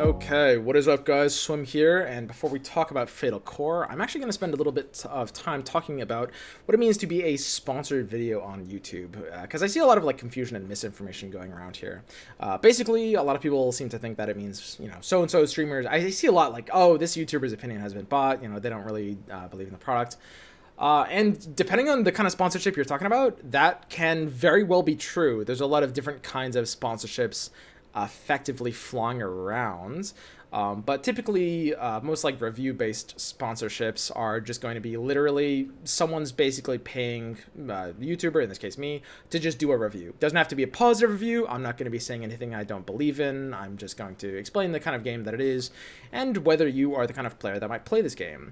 Okay, what is up guys, Swim here, and before we talk about Fatal Core, I'm actually going to spend a little bit of time talking about what it means to be a sponsored video on YouTube, because I see a lot of confusion and misinformation going around here. Basically, a lot of people seem to think that it means, so-and-so streamers. I see a lot like, oh, this YouTuber's opinion has been bought, they don't really believe in the product. And depending on the kind of sponsorship you're talking about, that can very well be true. There's a lot of different kinds of sponsorships effectively flying around. But typically, most review-based sponsorships are just going to be literally someone's basically paying the YouTuber, in this case me, to just do a review. It doesn't have to be a positive review. I'm not going to be saying anything I don't believe in. I'm just going to explain the kind of game that it is and whether you are the kind of player that might play this game.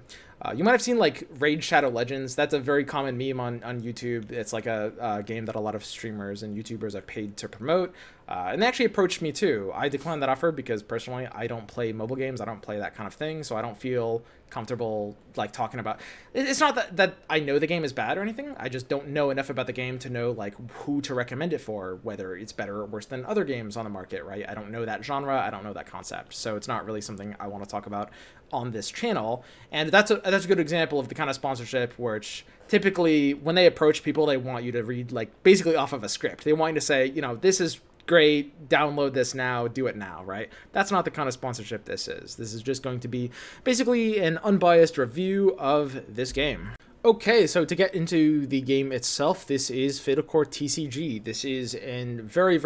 You might have seen Raid Shadow Legends. That's a very common meme on YouTube. It's like a game that a lot of streamers and YouTubers have paid to promote. And they actually approached me too. I declined that offer because personally I don't play mobile games. I don't play that kind of thing, so I don't feel comfortable talking about. It's not that I know the game is bad or anything. I just don't know enough about the game to know who to recommend it for, whether it's better or worse than other games on the market, right? I don't know that genre. I don't know that concept, so it's not really something I want to talk about on this channel. And that's a good example of the kind of sponsorship which typically when they approach people, they want you to read basically off of a script. They want you to say, this is great, download this now, do it now, right? That's not the kind of sponsorship this is. This is just going to be basically an unbiased review of this game. Okay, so to get into the game itself, this is Fatal Core TCG. This is in very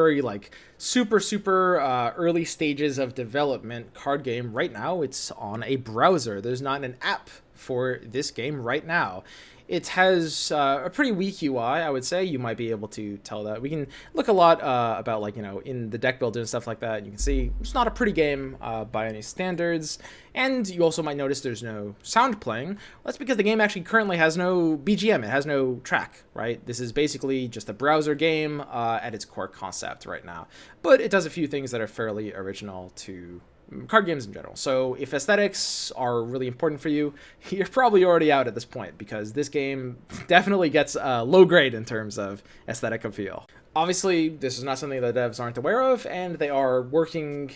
super early stages of development card game. Right now, it's on a browser. There's not an app for this game right now. It has a pretty weak UI, I would say. You might be able to tell that. We can look a lot about in the deck builder and stuff like that. You can see it's not a pretty game by any standards. And you also might notice there's no sound playing. That's because the game actually currently has no BGM. It has no track, right? This is basically just a browser game at its core concept right now. But it does a few things that are fairly original to card games in general. So if aesthetics are really important for you, you're probably already out at this point, because this game definitely gets a low grade in terms of aesthetic appeal. Obviously, this is not something that devs aren't aware of, and they are working,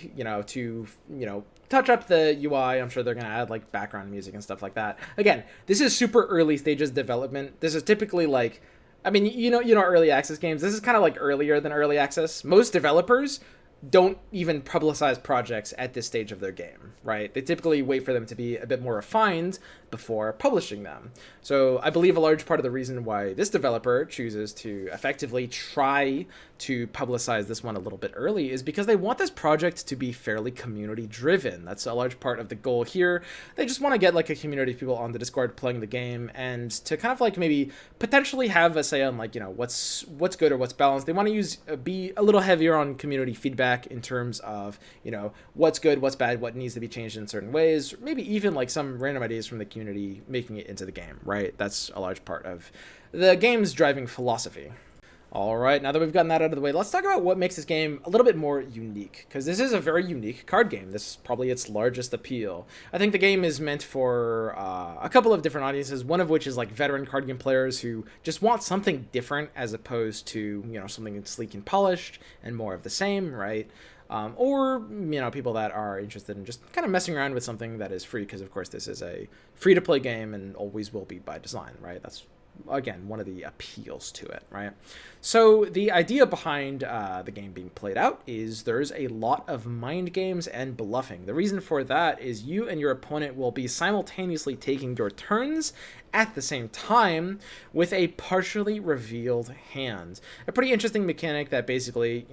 to, touch up the UI. I'm sure they're going to add background music and stuff like that. Again, this is super early stages development. This is typically early access games. This is kind of earlier than early access. Most developers don't even publicize projects at this stage of their game, right? They typically wait for them to be a bit more refined before publishing them. So I believe a large part of the reason why this developer chooses to effectively try to publicize this one a little bit early is because they want this project to be fairly community driven. That's a large part of the goal here. They just want to get a community of people on the Discord playing the game, and to kind of maybe potentially have a say on what's good or what's balanced. They want to be a little heavier on community feedback in terms of what's good, what's bad, what needs to be changed in certain ways, maybe even some random ideas from the community making it into the game, right? That's a large part of the game's driving philosophy. All right, now that we've gotten that out of the way, let's talk about what makes this game a little bit more unique, because this is a very unique card game. This is probably its largest appeal. I think the game is meant for a couple of different audiences, one of which is veteran card game players who just want something different as opposed to, something that's sleek and polished and more of the same, right? Or people that are interested in just kind of messing around with something that is free, because of course this is a free-to-play game and always will be by design, right? That's, again, one of the appeals to it, right? So the idea behind the game being played out is there's a lot of mind games and bluffing. The reason for that is you and your opponent will be simultaneously taking your turns at the same time with a partially revealed hand. A pretty interesting mechanic that basically,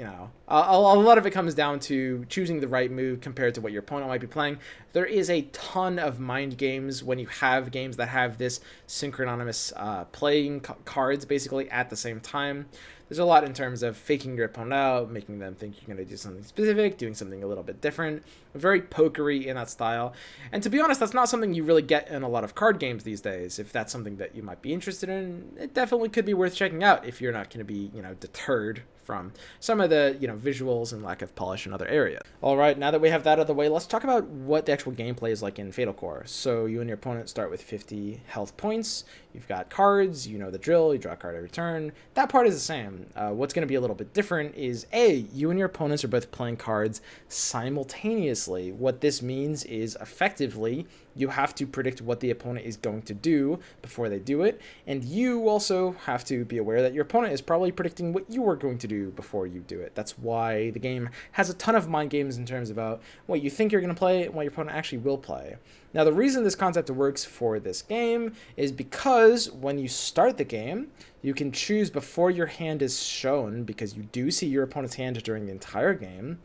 a lot of it comes down to choosing the right move compared to what your opponent might be playing. There is a ton of mind games when you have games that have this synchronous playing cards basically at the same time. There's a lot in terms of faking your opponent out, making them think you're going to do something specific, doing something a little bit different, very pokery in that style. And to be honest, that's not something you really get in a lot of card games these days. If that's something that you might be interested in, it definitely could be worth checking out if you're not going to be, deterred from some of the, visuals and lack of polish in other areas. All right, now that we have that out of the way, let's talk about what the actual gameplay is like in Fatal Core. So you and your opponent start with 50 health points. You've got cards, you know the drill, you draw a card every turn. That part is the same. What's going to be a little bit different is, you and your opponents are both playing cards simultaneously. What this means is effectively you have to predict what the opponent is going to do before they do it, and you also have to be aware that your opponent is probably predicting what you are going to do before you do it. That's why the game has a ton of mind games in terms about what you think you're going to play and what your opponent actually will play. Now, the reason this concept works for this game is because when you start the game, you can choose before your hand is shown, because you do see your opponent's hand during the entire game.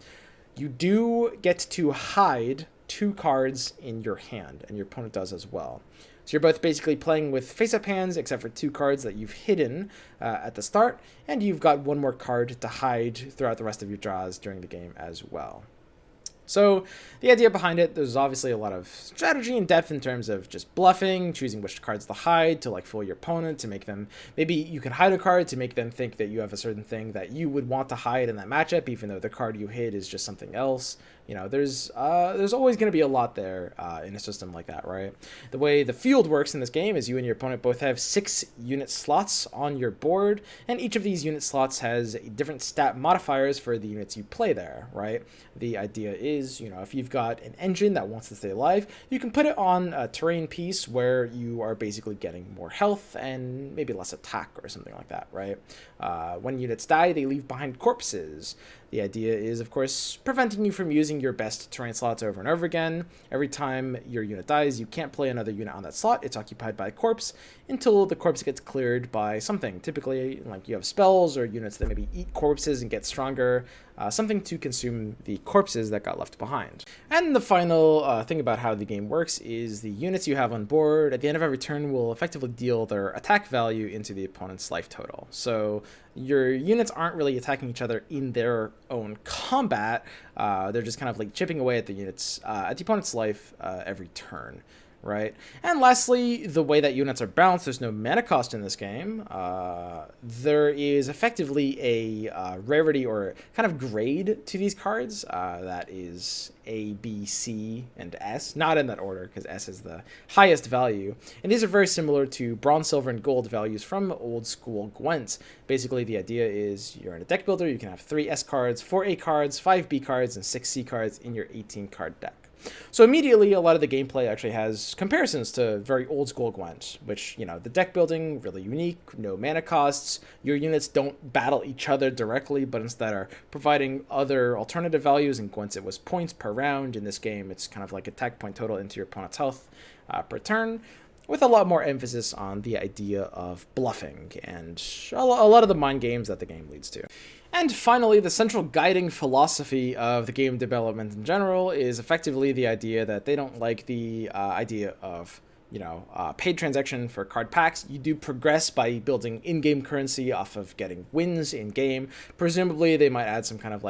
You do get to hide 2 cards in your hand, and your opponent does as well. So you're both basically playing with face-up hands, except for 2 cards that you've hidden at the start, and you've got 1 more card to hide throughout the rest of your draws during the game as well. So the idea behind it, there's obviously a lot of strategy and depth in terms of just bluffing, choosing which cards to hide to fool your opponent, to make them, maybe you can hide a card to make them think that you have a certain thing that you would want to hide in that matchup, even though the card you hid is just something else. There's always going to be a lot there in a system like that, right? The way the field works in this game is you and your opponent both have 6 unit slots on your board, and each of these unit slots has different stat modifiers for the units you play there, right? The idea is, if you've got an engine that wants to stay alive, you can put it on a terrain piece where you are basically getting more health and maybe less attack or something like that, right? When units die, they leave behind corpses. The idea is, of course, preventing you from using your best terrain slots over and over again. Every time your unit dies, you can't play another unit on that slot. It's occupied by a corpse until the corpse gets cleared by something. Typically, you have spells or units that maybe eat corpses and get stronger, something to consume the corpses that got left behind. And the final thing about how the game works is the units you have on board at the end of every turn will effectively deal their attack value into the opponent's life total. So your units aren't really attacking each other in their own combat. They're just kind of chipping away at the units, at the opponent's life every turn, right? And lastly, the way that units are balanced, there's no mana cost in this game. There is effectively a rarity or kind of grade to these cards. That is A, B, C, and S. Not in that order, because S is the highest value. And these are very similar to bronze, silver, and gold values from old school Gwents. Basically, the idea is you're in a deck builder, you can have 3 S cards, 4 A cards, 5 B cards, and 6 C cards in your 18-card deck. So immediately, a lot of the gameplay actually has comparisons to very old school Gwent, which, the deck building, really unique, no mana costs. Your units don't battle each other directly, but instead are providing other alternative values. In Gwent, it was points per round. In this game, it's kind of like attack point total into your opponent's health per turn, with a lot more emphasis on the idea of bluffing and a lot of the mind games that the game leads to. And finally, the central guiding philosophy of the game development in general is effectively the idea that they don't like the idea of paid transaction for card packs. You do progress by building in-game currency off of getting wins in-game. Presumably, they might add some kind of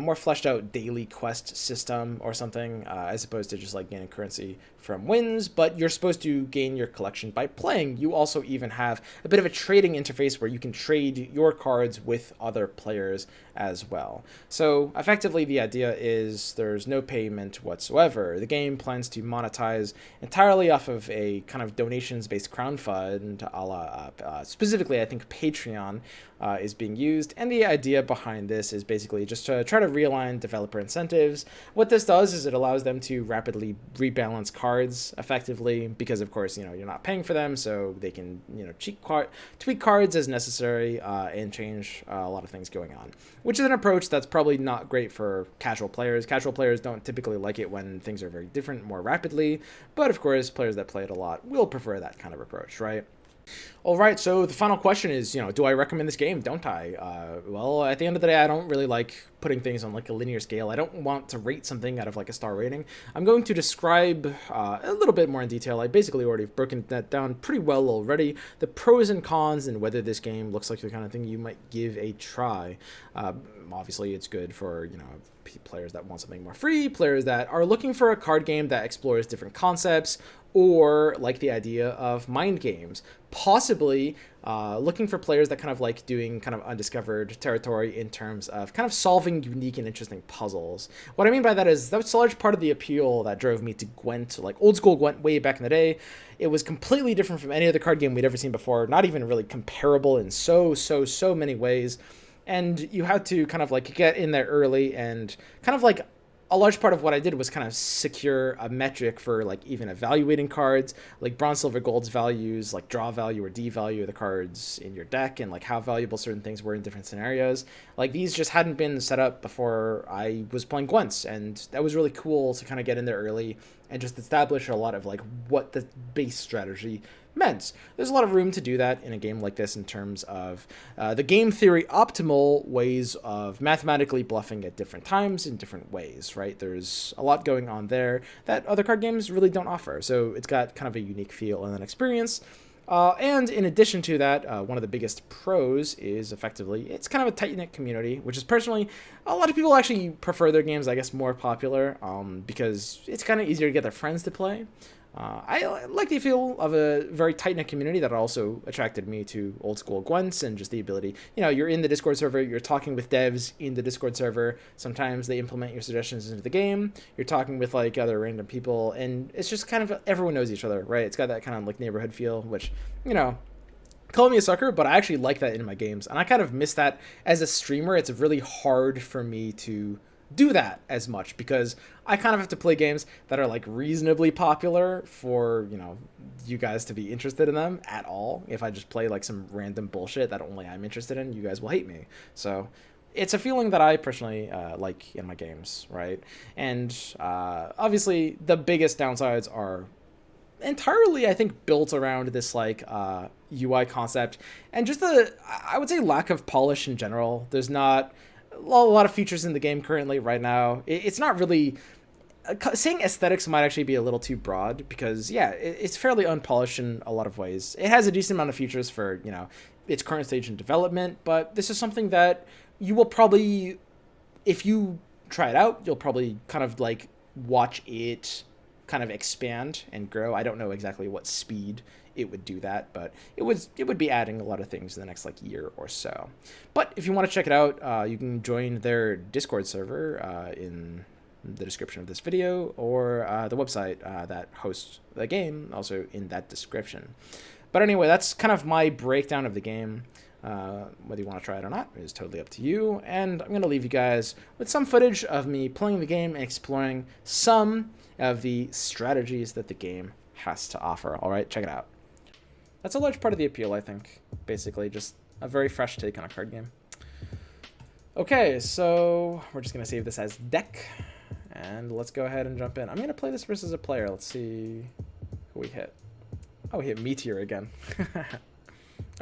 more fleshed out daily quest system or something, as opposed to just gaining currency from wins, but you're supposed to gain your collection by playing. You also even have a bit of a trading interface where you can trade your cards with other players as well. So effectively, the idea is there's no payment whatsoever. The game plans to monetize entirely off of a kind of donations-based crowdfund, a la, specifically, I think Patreon is being used, and the idea behind this is basically just to try to realign developer incentives. What this does is it allows them to rapidly rebalance cards effectively, because of course, you're not paying for them, so they can, tweak cards as necessary and change a lot of things going on, which is an approach that's probably not great for casual players. Casual players don't typically like it when things are very different more rapidly, but of course, players that play it a lot will prefer that kind of approach, right? All right, so the final question is, do I recommend this game? Don't I? Well, at the end of the day, I don't really like putting things on a linear scale. I don't want to rate something out of a star rating. I'm going to describe a little bit more in detail. I basically already have broken that down pretty well already. The pros and cons and whether this game looks like the kind of thing you might give a try. Obviously, it's good for, players that want something more free, players that are looking for a card game that explores different concepts, or like the idea of mind games. Possibly possibly looking for players that kind of like doing kind of undiscovered territory in terms of kind of solving unique and interesting puzzles. What I mean by that is that's a large part of the appeal that drove me to Gwent, like old school Gwent way back in the day. It was completely different from any other card game we'd ever seen before, not even really comparable in so many ways. And you had to kind of like get in there early, and kind of like a large part of what I did was kind of secure a metric for like even evaluating cards, like bronze, silver, gold's values, like draw value or devalue of the cards in your deck, and like how valuable certain things were in different scenarios. Like these just hadn't been set up before I was playing Gwents, and that was really cool to kind of get in there early and just establish a lot of like what the base strategy meant. There's a lot of room to do that in a game like this in terms of the game theory optimal ways of mathematically bluffing at different times in different ways, right? There's a lot going on there that other card games really don't offer. So it's got kind of a unique feel and an experience. And in addition to that, one of the biggest pros is effectively it's kind of a tight-knit community, which is personally a lot of people actually prefer their games, I guess, more popular because it's kind of easier to get their friends to play. I like the feel of a very tight-knit community that also attracted me to old school Gwents, and just the ability, you're in the Discord server, you're talking with devs in the Discord server, sometimes they implement your suggestions into the game, you're talking with like other random people, and it's just kind of everyone knows each other, right? It's got that kind of like neighborhood feel, which, call me a sucker, but I actually like that in my games, and I kind of miss that as a streamer. It's really hard for me to do that as much because I kind of have to play games that are like reasonably popular for you guys to be interested in them at all. If I just play like some random bullshit that only I'm interested in, you guys will hate me. So it's a feeling that I personally like in my games, right? And obviously the biggest downsides are entirely, I think, built around this like UI concept and just I would say lack of polish in general. There's not a lot of features in the game currently right now. It's not really saying aesthetics might actually be a little too broad because it's fairly unpolished in a lot of ways. It has a decent amount of features for its current stage in development, but this is something that you will probably, if you try it out, you'll probably kind of like watch it kind of expand and grow. I don't know exactly what speed it would do that, but it would be adding a lot of things in the next like year or so. But if you want to check it out, you can join their Discord server in the description of this video, or the website that hosts the game, also in that description. But anyway, that's kind of my breakdown of the game. Whether you want to try it or not is totally up to you, and I'm going to leave you guys with some footage of me playing the game and exploring some of the strategies that the game has to offer. All right, check it out. That's a large part of the appeal, I think. Basically, just a very fresh take on a card game. Okay, so we're just going to save this as deck, and let's go ahead and jump in. I'm going to play this versus a player. Let's see who we hit. Oh, we hit Meteor again.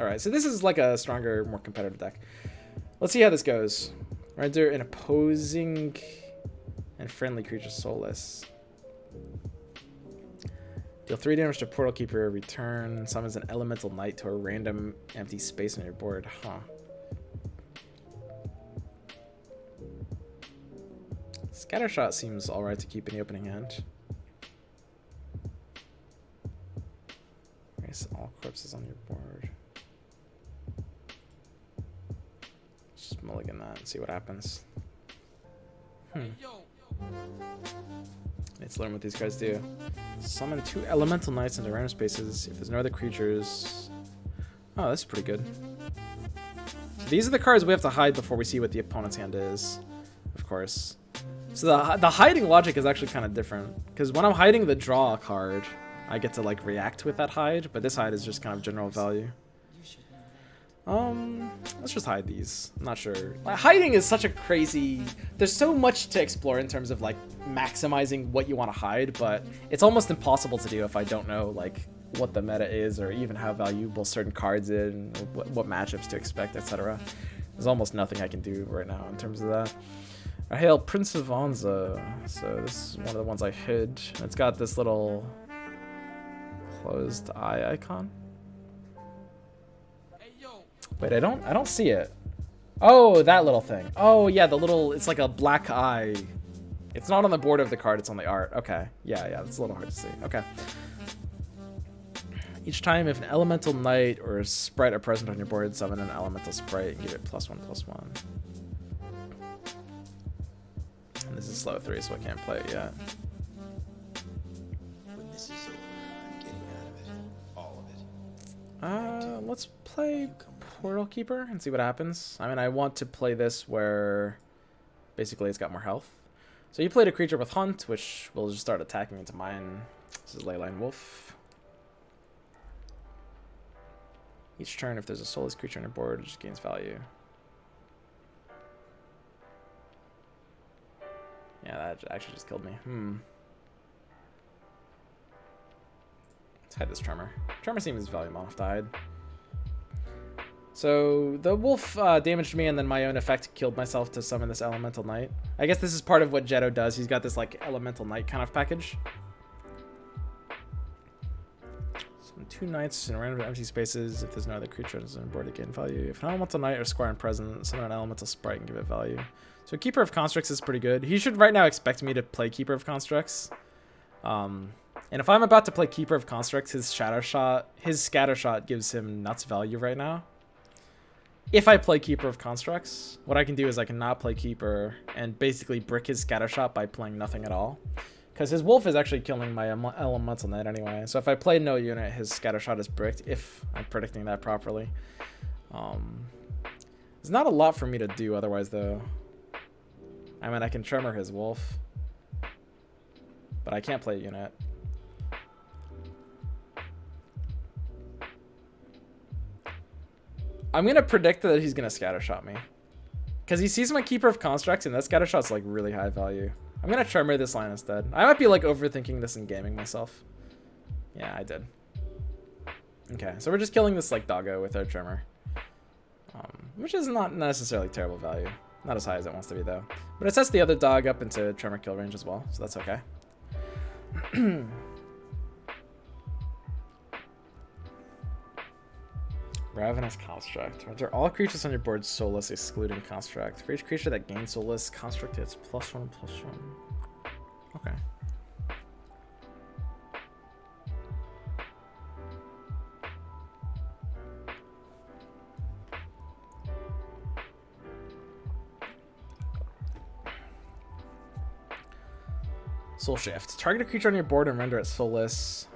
All right, so this is like a stronger, more competitive deck. Let's see how this goes. Render an opposing and friendly creature soulless. Deal 3 damage to Portal Keeper, return, summons an Elemental Knight to a random empty space on your board. Huh. Scattershot seems alright to keep in the opening hand. Erase all corpses on your board. Just mulligan that and see what happens. Let's learn what these guys do. Summon 2 Elemental Knights into random spaces if there's no other creatures. Oh, that's pretty good. So these are the cards we have to hide before we see what the opponent's hand is, of course. So the hiding logic is actually kind of different, because when I'm hiding the draw card, I get to like react with that hide, but this hide is just kind of general value. Let's just hide these. I'm not sure. Like, hiding is such a crazy... There's so much to explore in terms of like maximizing what you want to hide, but it's almost impossible to do if I don't know like what the meta is, or even how valuable certain cards is, and what matchups to expect, etc. There's almost nothing I can do right now in terms of that. I hail Prince of Anza. So this is one of the ones I hid. It's got this little closed eye icon. Wait, I don't see it. Oh, that little thing. Oh, yeah, the little, it's like a black eye. It's not on the border of the card, it's on the art. Okay. Yeah, that's a little hard to see. Okay. Each time if an elemental knight or a sprite are present on your board, summon an elemental sprite and give it +1/+1. And this is slow 3, so I can't play it yet. When this is over, I'm getting out of it. All of it. Let's play Portal Keeper and see what happens. I mean, I want to play this where basically it's got more health. So you played a creature with Hunt, which will just start attacking into mine. This is Leyline Wolf. Each turn, if there's a soulless creature on your board, it just gains value. Yeah, that actually just killed me. Let's hide this Tremor. Tremor seems valuable enough to hide. So the wolf damaged me, and then my own effect killed myself to summon this Elemental Knight. I guess this is part of what Jetto does. He's got this like Elemental Knight kind of package. Summon 2 knights in random empty spaces. If there's no other creatures on board to gain value. If an Elemental Knight or squire present, summon an Elemental Sprite and give it value. So Keeper of Constructs is pretty good. He should right now expect me to play Keeper of Constructs. And if I'm about to play Keeper of Constructs, his Scatter Shot gives him nuts value right now. If I play Keeper of Constructs, what I can do is I can not play Keeper and basically brick his Scattershot by playing nothing at all. Because his Wolf is actually killing my Elemental Knight anyway. So if I play no unit, his Scattershot is bricked, if I'm predicting that properly. There's not a lot for me to do otherwise, though. I mean, I can Tremor his Wolf. But I can't play a unit. I'm going to predict that he's going to Scattershot me. Because he sees my Keeper of Constructs, and that Scattershot's like really high value. I'm going to Tremor this line instead. I might be like overthinking this and gaming myself. Yeah, I did. Okay, so we're just killing this like doggo with our Tremor. Which is not necessarily terrible value. Not as high as it wants to be though. But it sets the other dog up into Tremor kill range as well, so that's okay. Ravenous Construct. Render all creatures on your board soulless, excluding Construct. For each creature that gains soulless, Construct hits +1/+1. Okay. Soul Shift. Target a creature on your board and render it soulless.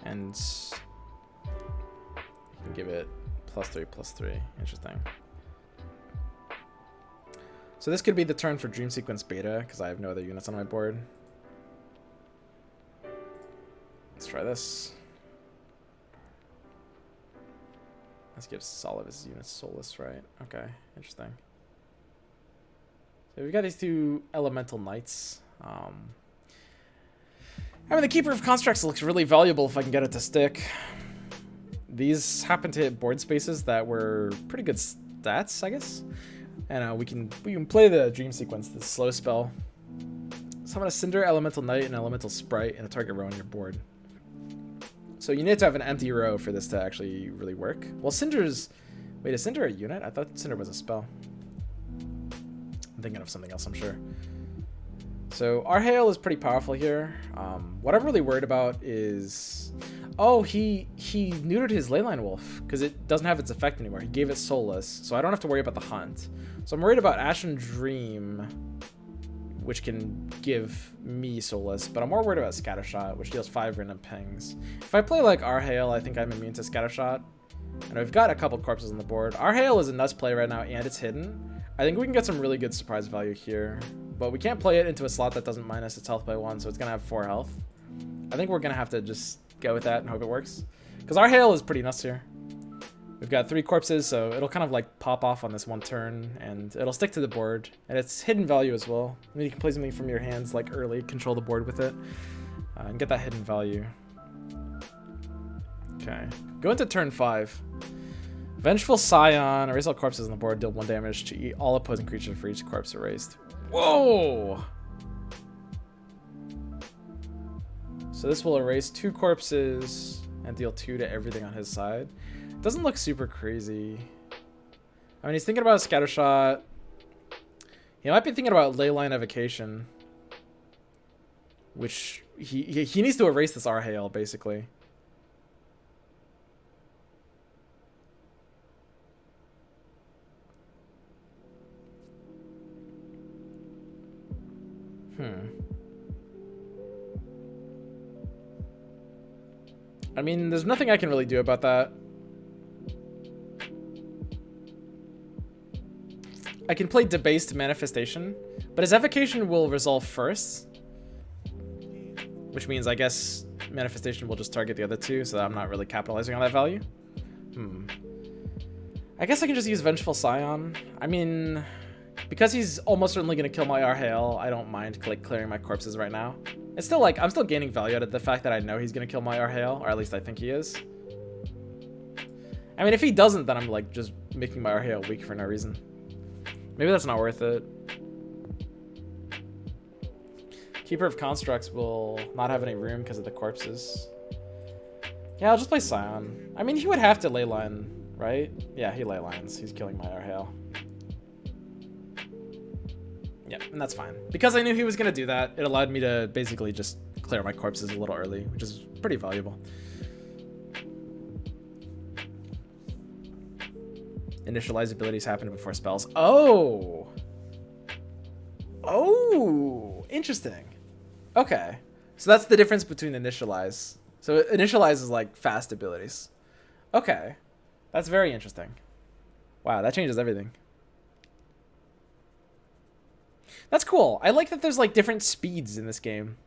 And give it +3/+3. Interesting. So this could be the turn for Dream Sequence Beta, because I have no other units on my board. Let's try this. Let's give all of his units soulless, right? Okay, interesting. So we've got these 2 Elemental Knights. I mean, the Keeper of Constructs looks really valuable if I can get it to stick. These happen to hit board spaces that were pretty good stats, I guess. And we can play the Dream Sequence, the slow spell. Summon a Cinder, Elemental Knight, and Elemental Sprite in a target row on your board. So you need to have an empty row for this to actually really work. Well, Cinder's... Wait, is Cinder a unit? I thought Cinder was a spell. I'm thinking of something else, I'm sure. So our Hail is pretty powerful here. What I'm really worried about is... Oh, he neutered his Leyline Wolf because it doesn't have its effect anymore. He gave it soulless, so I don't have to worry about the Hunt. So I'm worried about Ashen Dream, which can give me soulless, but I'm more worried about Scattershot, which deals 5 random pings. If I play like our Hail, I think I'm immune to Scattershot. And we've got a couple corpses on the board. Our Hail is a nuts play right now, and it's hidden. I think we can get some really good surprise value here, but we can't play it into a slot that doesn't minus its health by 1, so it's gonna have 4 health. I think we're gonna have to just go with that and hope it works, because our Hail is pretty nuts here. We've got 3 corpses, so it'll kind of like pop off on this one turn, and it'll stick to the board, and it's hidden value as well. I mean, you can play something from your hands like early, control the board with it, and get that hidden value. Okay, go into turn 5. Vengeful Scion. Erase all corpses on the board. Deal 1 damage to all opposing creatures for each corpse erased. Whoa! So this will erase 2 corpses and deal 2 to everything on his side. Doesn't look super crazy. I mean, he's thinking about a Scattershot. He might be thinking about Leyline Evocation, which he needs to erase this Arhael, basically. I mean, there's nothing I can really do about that. I can play Debased Manifestation, but his Evocation will resolve first. Which means, I guess, Manifestation will just target the other two, so that I'm not really capitalizing on that value. I guess I can just use Vengeful Scion. I mean, because he's almost certainly going to kill my Arhael, I don't mind like clearing my corpses right now. It's still like, I'm still gaining value out of the fact that I know he's going to kill my Arhael, or at least I think he is. I mean, if he doesn't, then I'm like just making my Arhael weak for no reason. Maybe that's not worth it. Keeper of Constructs will not have any room because of the corpses. Yeah, I'll just play Scion. I mean, he would have to Leyline, right? Yeah, he Leylines. He's killing my Arhael. Yeah, and that's fine. Because I knew he was going to do that, it allowed me to basically just clear my corpses a little early, which is pretty valuable. Initialize abilities happen before spells. Oh! Oh! Interesting. Okay. So that's the difference between initialize. So initialize is like fast abilities. Okay. That's very interesting. Wow, that changes everything. That's cool. I like that there's like different speeds in this game.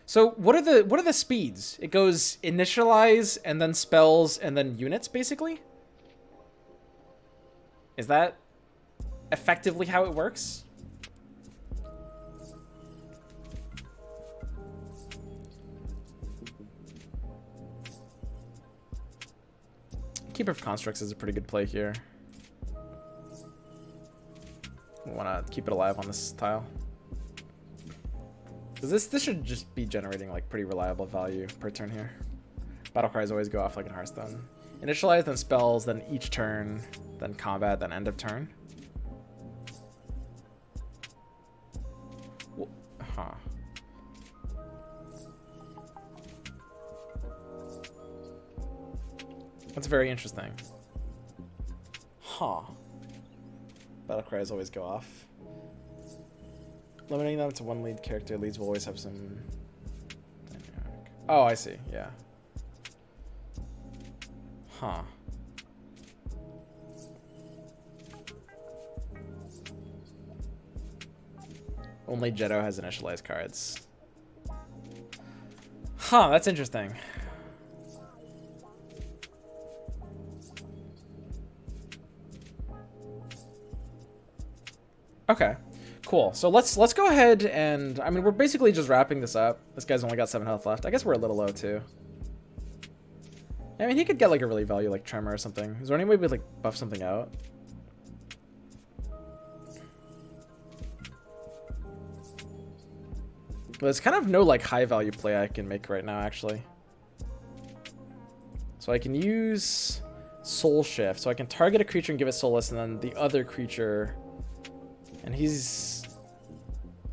So what are the speeds? It goes initialize and then spells and then units basically? Is that effectively how it works? Keeper of Constructs is a pretty good play here. I want to keep it alive on this tile. Because this should just be generating like pretty reliable value per turn here. Battle cries always go off like in Hearthstone. Initialize, then spells, then each turn, then combat, then end of turn. Huh. That's very interesting. Huh. Battle cries always go off. Limiting them to one lead character. Leads will always have some dynamic. Oh, I see. Yeah. Huh. Only Jetto has initialized cards. Huh, that's interesting. Okay. Cool. So let's go ahead and, I mean, we're basically just wrapping this up. This guy's only got 7 health left. I guess we're a little low too. I mean, he could get like a really value like Tremor or something. Is there any way we like buff something out? There's kind of no like high value play I can make right now actually. So I can use Soul Shift. So I can target a creature and give it Soulless, and then the other creature, and he's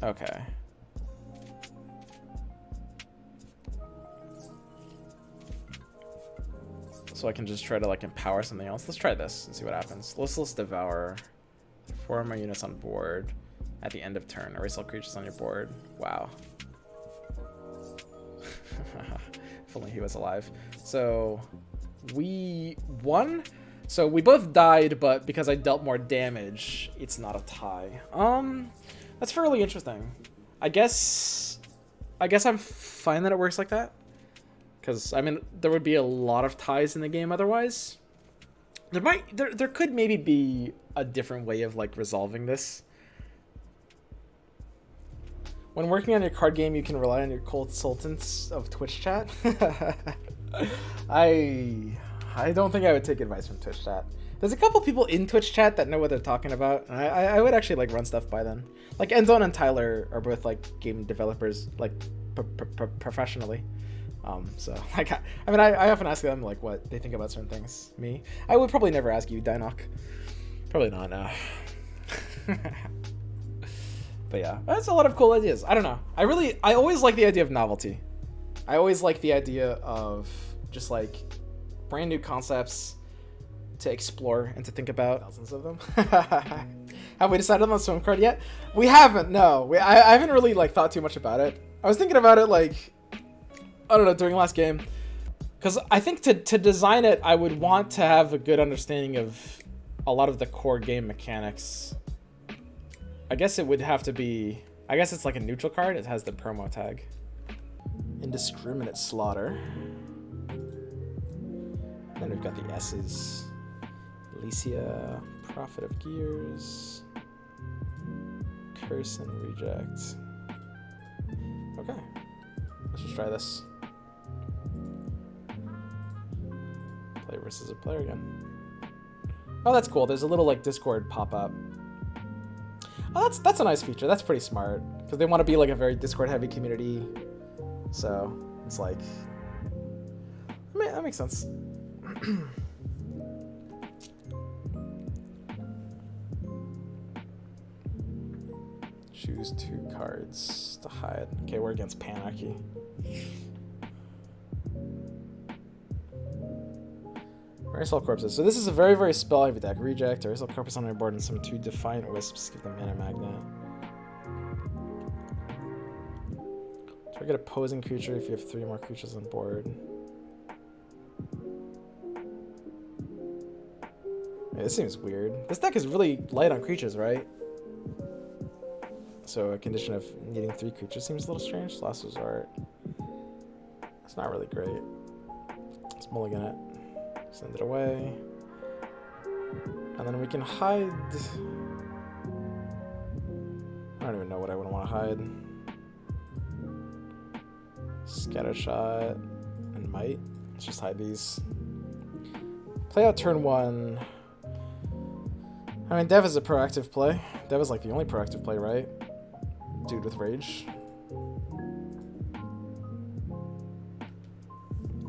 okay. So I can just try to like empower something else. Let's try this and see what happens. Listless Devour. 4 more units on board at the end of turn. Erase all creatures on your board. Wow. If only he was alive. So we won. So we both died, but because I dealt more damage, it's not a tie. That's fairly interesting. I guess I'm fine that it works like that. Because I mean, there would be a lot of ties in the game otherwise. There could maybe be a different way of like resolving this. When working on your card game, you can rely on your consultants of Twitch chat. I don't think I would take advice from Twitch chat. There's a couple people in Twitch chat that know what they're talking about. And I would actually like run stuff by them. Like Endzone and Tyler are both like game developers, like professionally. So like, I mean, I often ask them like what they think about certain things. Me, I would probably never ask you, Dynok. Probably not. No. But yeah, that's a lot of cool ideas. I don't know. I always like the idea of novelty. I always like the idea of just like brand new concepts to explore and to think about. Thousands of them. Have we decided on the swim card yet? We haven't. No, I haven't really like thought too much about it. I was thinking about it like, I don't know, during last game, because I think to design it, I would want to have a good understanding of a lot of the core game mechanics. I guess it would have to be. I guess it's like a neutral card. It has the promo tag. Indiscriminate Slaughter. And then we've got the S's. Alicia, Prophet of Gears, Curse and Reject. Okay, let's just try this. Play versus a player again. Oh, that's cool. There's a little like Discord pop-up. Oh, that's a nice feature. That's pretty smart because they want to be like a very Discord-heavy community. So it's like, that makes sense. Choose 2 cards to hide. Okay, we're against Panarchy. Erase all corpses. So this is a very, very spell-heavy deck. Reject, erase all corpses on your board, and summon 2 Defiant Wisps. Give them Mana Magnet. Target opposing creature if you have 3 more creatures on board. Yeah, this seems weird. This deck is really light on creatures, right? So a condition of needing 3 creatures seems a little strange. Last resort. It's not really great. Let's mulligan it. Send it away. And then we can hide. I don't even know what I would want to hide. Scattershot and Might. Let's just hide these. Play out turn 1. I mean, Dev is a proactive play. Dev is like the only proactive play, right? Dude with Rage.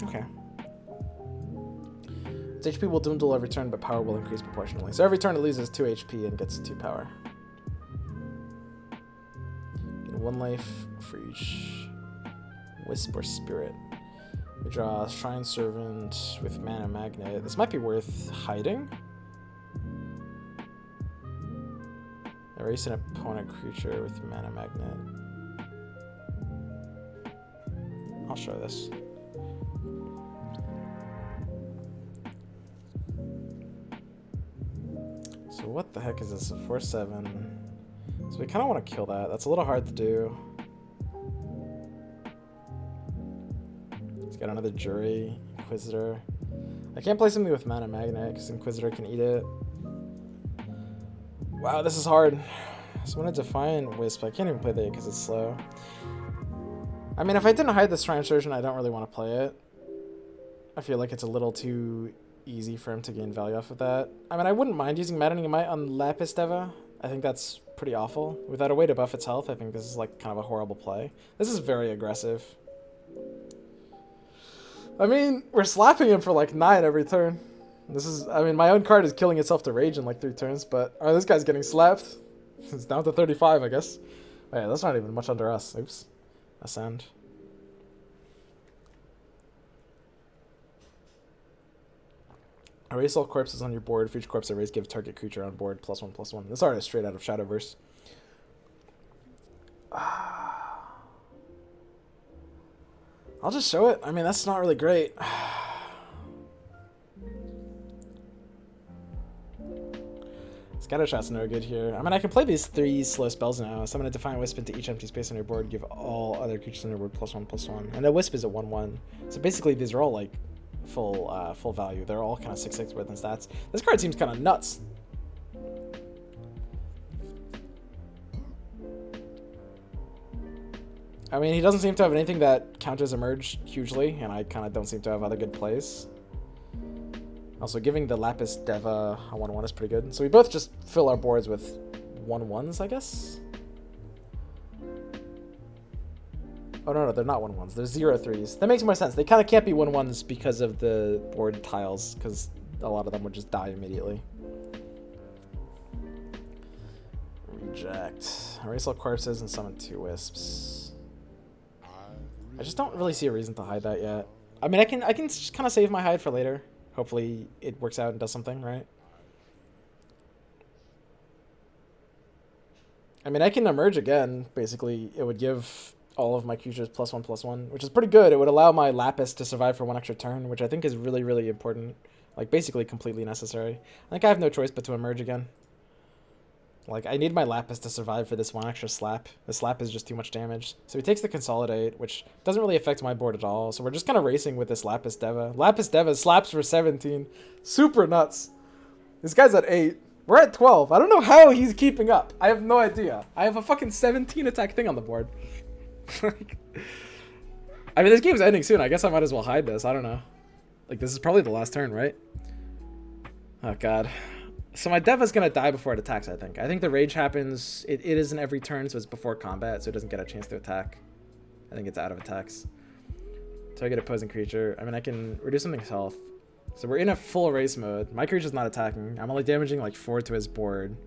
Okay. Its HP will dwindle every turn, but power will increase proportionally. So every turn it loses 2 HP and gets 2 power. Get 1 life for each Wisp or Spirit. We draw Shrine Servant with Mana Magnet. This might be worth hiding. Erase an opponent creature with Mana Magnet. I'll show this. So what the heck is this? A 4/7. So we kind of want to kill that. That's a little hard to do. He's got another Jury, Inquisitor. I can't play something with Mana Magnet because Inquisitor can eat it. Wow, this is hard. So I'm going to Defiant Wisp. I can't even play that because it's slow. I mean, if I didn't hide the Shrine Surgeon, I don't really want to play it. I feel like it's a little too easy for him to gain value off of that. I mean, I wouldn't mind using Maddening Might on Lapis Deva. I think that's pretty awful. Without a way to buff its health, I think this is like kind of a horrible play. This is very aggressive. I mean, we're slapping him for like 9 every turn. This is, I mean, my own card is killing itself to Rage in like 3 turns, but this guy's getting slapped. It's down to 35, I guess. Oh, yeah, that's not even much under us. Oops. Ascend. Erase all corpses on your board. For each corpse erased, give target creature on board +1/+1. This art is straight out of Shadowverse. I'll just show it. I mean, that's not really great. Scattershot's no good here. I mean, I can play these 3 slow spells now. Summon a Defiant Wisp into each empty space on your board. Give all other creatures on your board +1/+1. And the Wisp is a 1/1. So basically, these are all like full value. They're all kind of 6/6 worth in stats. This card seems kind of nuts. I mean, he doesn't seem to have anything that counters Emerge hugely, and I kind of don't seem to have other good plays. Also, giving the Lapis Deva a 1/1 is pretty good. So we both just fill our boards with 1/1s, I guess? Oh, no, they're not 1/1s. They're 0/3s. That makes more sense. They kind of can't be 1/1s because of the board tiles, because a lot of them would just die immediately. Reject. Erase all corpses and summon 2 Wisps. I just don't really see a reason to hide that yet. I mean, I can just kind of save my hide for later. Hopefully it works out and does something, right? I mean, I can emerge again. Basically, it would give all of my creatures +1/+1, which is pretty good. It would allow my Lapis to survive for one extra turn, which I think is really, really important. Like, basically completely necessary. I think I have no choice but to emerge again. Like, I need my Lapis to survive for this one extra slap. The slap is just too much damage. So he takes the Consolidate, which doesn't really affect my board at all. So we're just kind of racing with this Lapis Deva. Lapis Deva slaps for 17. Super nuts. This guy's at 8. We're at 12. I don't know how he's keeping up. I have no idea. I have a fucking 17 attack thing on the board. I mean, this game's ending soon. I guess I might as well hide this. I don't know. Like, this is probably the last turn, right? Oh, God. So my Deva's going to die before it attacks, I think. I think the Rage happens. It isn't every turn, so it's before combat, so it doesn't get a chance to attack. I think it's out of attacks. So I get opposing creature. I mean, I can reduce something's health. So we're in a full race mode. My creature's not attacking. I'm only damaging like 4 to his board.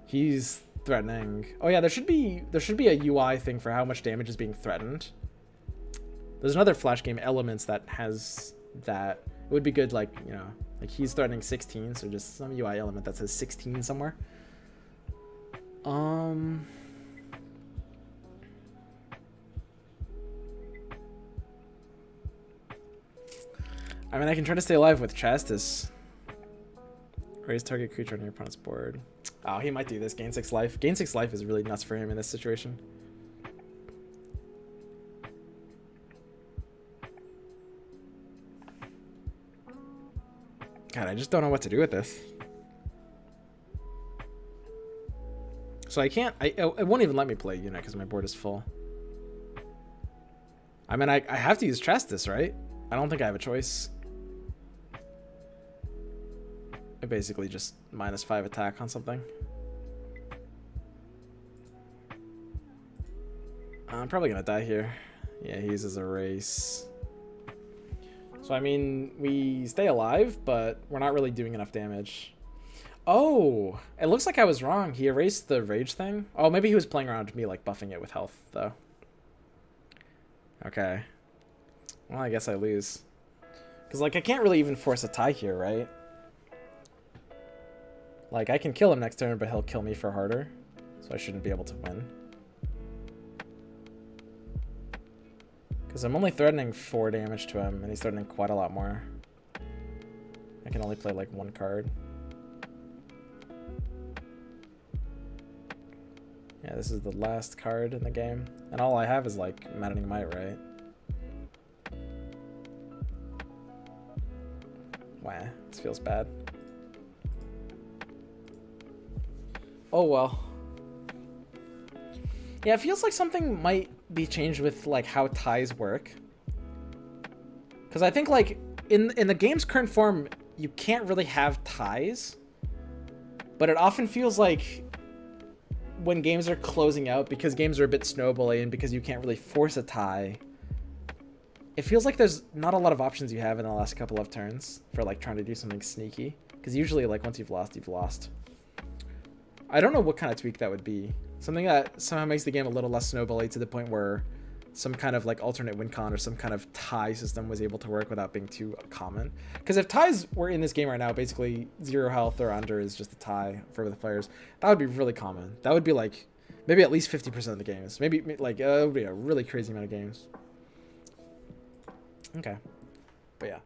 He's threatening. Oh yeah, there should be a UI thing for how much damage is being threatened. There's another Flash game, Elements, that has that. It would be good, like, you know, like he's threatening 16, so just some UI element that says 16 somewhere. I mean, I can try to stay alive with Chastis. Raise target creature on your opponent's board. Oh, he might do this. Gain 6 life. Gain 6 life is really nuts for him in this situation. God, I just don't know what to do with this. So I can't... it won't even let me play unit because my board is full. I mean, I have to use Chastis, right? I don't think I have a choice. I basically just -5 attack on something. I'm probably gonna die here. Yeah, he uses a race. So I mean, we stay alive, but we're not really doing enough damage. Oh, it looks like I was wrong. He erased the rage thing. Oh, maybe he was playing around with me, like buffing it with health, though. Okay. Well, I guess I lose. Because, like, I can't really even force a tie here, right? Like, I can kill him next turn, but he'll kill me for harder. So I shouldn't be able to win. Because I'm only threatening 4 damage to him, and he's threatening quite a lot more. I can only play, like, 1 card. Yeah, this is the last card in the game. And all I have is, like, Maddening Might, right? Wow, this feels bad. Oh, well. Yeah, it feels like something might be changed with, like, how ties work. Because I think, like, in the game's current form, you can't really have ties. But it often feels like when games are closing out, because games are a bit snowballing, and because you can't really force a tie, it feels like there's not a lot of options you have in the last couple of turns for, like, trying to do something sneaky. Because usually, like, once you've lost, you've lost. I don't know what kind of tweak that would be. Something that somehow makes the game a little less snowbally to the point where some kind of, like, alternate win con or some kind of tie system was able to work without being too common. Because if ties were in this game right now, basically 0 health or under is just a tie for the players, that would be really common. That would be, like, maybe at least 50% of the games. Maybe, like, it would be a really crazy amount of games. Okay. But yeah.